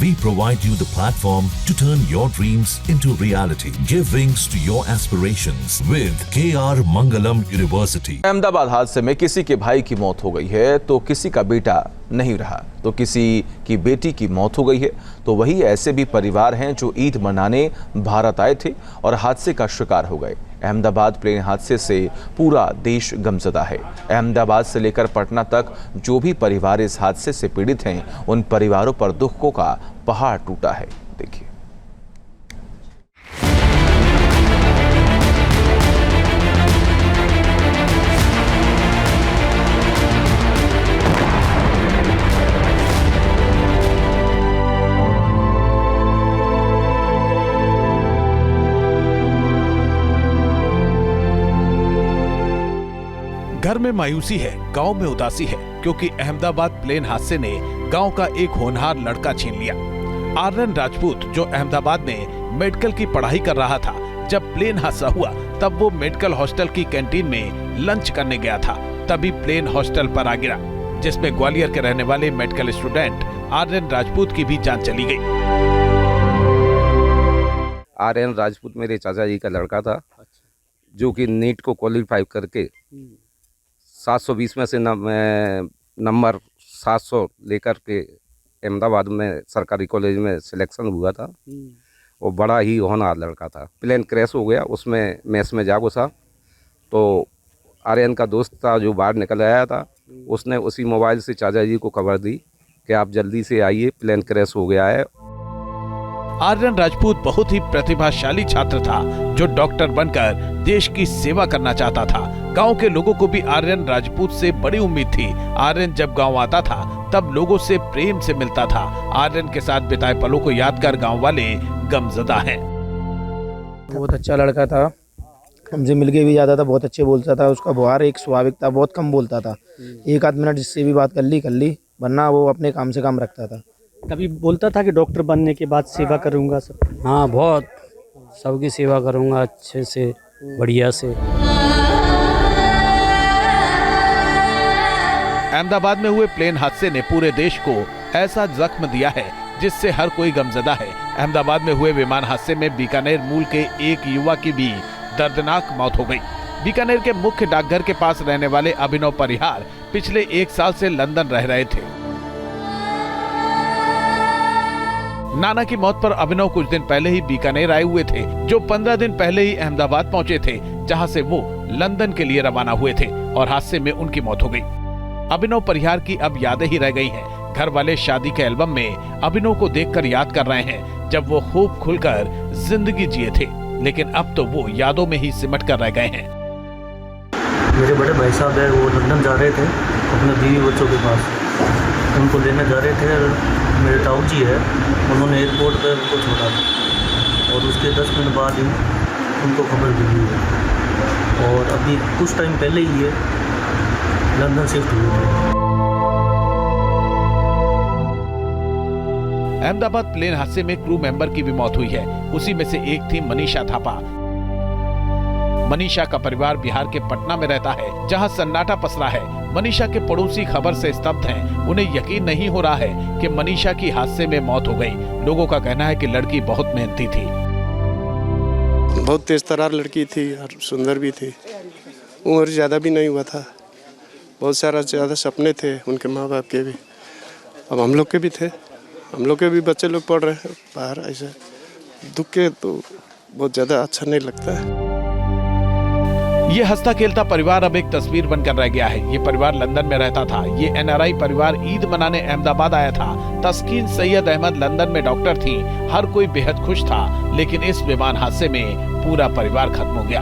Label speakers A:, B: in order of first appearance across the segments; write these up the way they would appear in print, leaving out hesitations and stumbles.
A: We provide you the platform to turn your dreams into reality. Give wings to your aspirations with KR Mangalam University.
B: Ahmedabad हादसे में किसी के भाई की मौत हो गई है तो किसी का बेटा नहीं रहा, तो किसी की बेटी की मौत हो गई है, तो वही ऐसे भी परिवार हैं जो ईद मनाने भारत आए थे और हादसे का शिकार हो गए। अहमदाबाद प्लेन हादसे से पूरा देश गमज़दा है। अहमदाबाद से लेकर पटना तक जो भी परिवार इस हादसे से पीड़ित हैं, उन परिवारों पर दुखों का पहाड़ टूटा है। देखिए।
C: घर में मायूसी है, गांव में उदासी है, क्योंकि अहमदाबाद प्लेन हादसे ने गांव का एक होनहार लड़का छीन लिया। आर्यन राजपूत जो अहमदाबाद में मेडिकल की पढ़ाई कर रहा था, जब प्लेन हादसा हुआ तब वो मेडिकल हॉस्टल की कैंटीन में लंच करने गया था, तभी प्लेन हॉस्टल पर आ गिरा, जिसमें ग्वालियर के रहने वाले मेडिकल स्टूडेंट आर्यन राजपूत की भी जान चली गई।
D: आर्यन राजपूत मेरे चाचा जी का लड़का था, जो कि नीट को क्वालिफाई करके 720 में से नंबर 700 लेकर के अहमदाबाद में सरकारी कॉलेज में सिलेक्शन हुआ था। वो बड़ा ही होनहार लड़का था। प्लेन क्रैश हो गया, उसमें मैस में जा घुसा, तो आर्यन का दोस्त था जो बाहर निकल आया था, उसने उसी मोबाइल से चाचा जी को खबर दी कि आप जल्दी से आइए, प्लेन क्रैश हो गया है।
C: आर्यन राजपूत बहुत ही प्रतिभाशाली छात्र था, जो डॉक्टर बनकर देश की सेवा करना चाहता था। गांव के लोगों को भी आर्यन राजपूत से बड़ी उम्मीद थी। आर्यन जब गांव आता था तब लोगों से प्रेम से मिलता था। आर्यन के साथ बिताए पलों को याद कर गांव वाले गमज़दा हैं।
E: बहुत अच्छा लड़का था, हमसे मिलके भी जाता था, बहुत अच्छे बोलता था। उसका व्यवहार एक स्वाभाविक था, बहुत कम बोलता था। एक आध मिनट जिससे भी बात कर ली, वरना वो अपने काम से काम रखता था।
F: कभी बोलता था कि डॉक्टर बनने के बाद सेवा करूंगा सब?
G: हाँ, बहुत, सबकी सेवा करूंगा अच्छे से, बढ़िया से।
C: अहमदाबाद में हुए प्लेन हादसे ने पूरे देश को ऐसा जख्म दिया है जिससे हर कोई गमज़दा है। अहमदाबाद में हुए विमान हादसे में बीकानेर मूल के एक युवा की भी दर्दनाक मौत हो गई। बीकानेर के मुख्य डाकघर के पास रहने वाले अभिनव परिहार पिछले 1 साल से लंदन रह रहे थे। नाना की मौत पर अभिनव कुछ दिन पहले ही बीकानेर आए हुए थे, जो 15 दिन पहले ही अहमदाबाद पहुंचे थे, जहां से वो लंदन के लिए रवाना हुए थे और हादसे में उनकी मौत हो गई। अभिनव परिहार की अब यादें ही रह गई हैं। घर वाले शादी के एल्बम में अभिनव को देखकर याद कर रहे हैं जब वो खूब खुलकर जिंदगी जिए थे, लेकिन अब तो वो यादों में ही सिमट कर रह गए हैं।
H: मेरे बड़े भाई साहब है, वो लंदन जा रहे थे अपने बीवी बच्चों के पास, उनको लेने जा रहे थे। मेरे ताऊ जी है, उन्होंने एयरपोर्ट पर उनको छोड़ा और उसके 10 मिनट बाद ही उनको खबर मिली है और अभी कुछ टाइम पहले ही ये लंदन शिफ्ट हुए थे।
C: अहमदाबाद प्लेन हादसे में क्रू मेंबर की भी मौत हुई है। उसी में से एक थी मनीषा थापा। मनीषा का परिवार बिहार के पटना में रहता है, जहां सन्नाटा पसरा है। मनीषा के पड़ोसी खबर से स्तब्ध हैं। उन्हें यकीन नहीं हो रहा है कि मनीषा की हादसे में मौत हो गई। लोगों का कहना है कि लड़की बहुत मेहनती थी,
I: बहुत तेज तर्रार लड़की थी और सुंदर भी थी। उम्र ज़्यादा भी नहीं हुआ था, बहुत ज़्यादा सपने थे उनके माँ बाप के भी, अब हम लोग के भी थे। हम लोग के भी बच्चे लोग पढ़ रहे हैं बाहर। ऐसे दुख के तो बहुत ज़्यादा अच्छा नहीं लगता है।
C: ये हंसता खेलता परिवार अब एक तस्वीर बनकर रह गया है। ये परिवार लंदन में रहता था। ये एनआरआई परिवार ईद मनाने अहमदाबाद आया था। तस्कीन सैयद अहमद लंदन में डॉक्टर थी। हर कोई बेहद खुश था, लेकिन इस विमान हादसे में पूरा परिवार खत्म हो गया।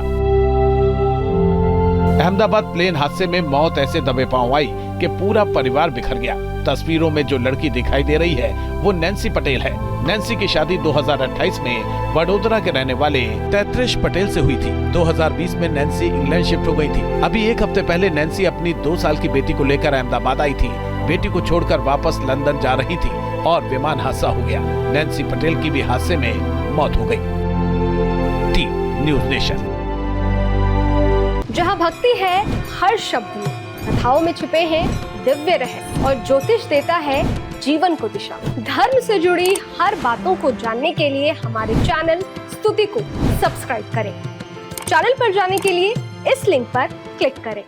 C: अहमदाबाद प्लेन हादसे में मौत ऐसे दबे पांव आई कि पूरा परिवार बिखर गया। तस्वीरों में जो लड़की दिखाई दे रही है वो नैन्सी पटेल है। नैन्सी की शादी 2028 में वडोदरा के रहने वाले तैत्रिश पटेल से हुई थी। 2020 में नैन्सी इंग्लैंड शिफ्ट हो गई थी। अभी 1 हफ्ते पहले नैन्सी अपनी 2 साल की बेटी को लेकर अहमदाबाद आई थी। बेटी को छोड़कर वापस लंदन जा रही थी और विमान हादसा हो गया। नैन्सी पटेल की भी हादसे में मौत हो गई। T news nation.
J: जहाँ भक्ति है हर शब्द में, कथाओं में छुपे हैं दिव्य रहस्य और ज्योतिष देता है जीवन को दिशा। धर्म से जुड़ी हर बातों को जानने के लिए हमारे चैनल स्तुति को सब्सक्राइब करें। चैनल पर जाने के लिए इस लिंक पर क्लिक करें।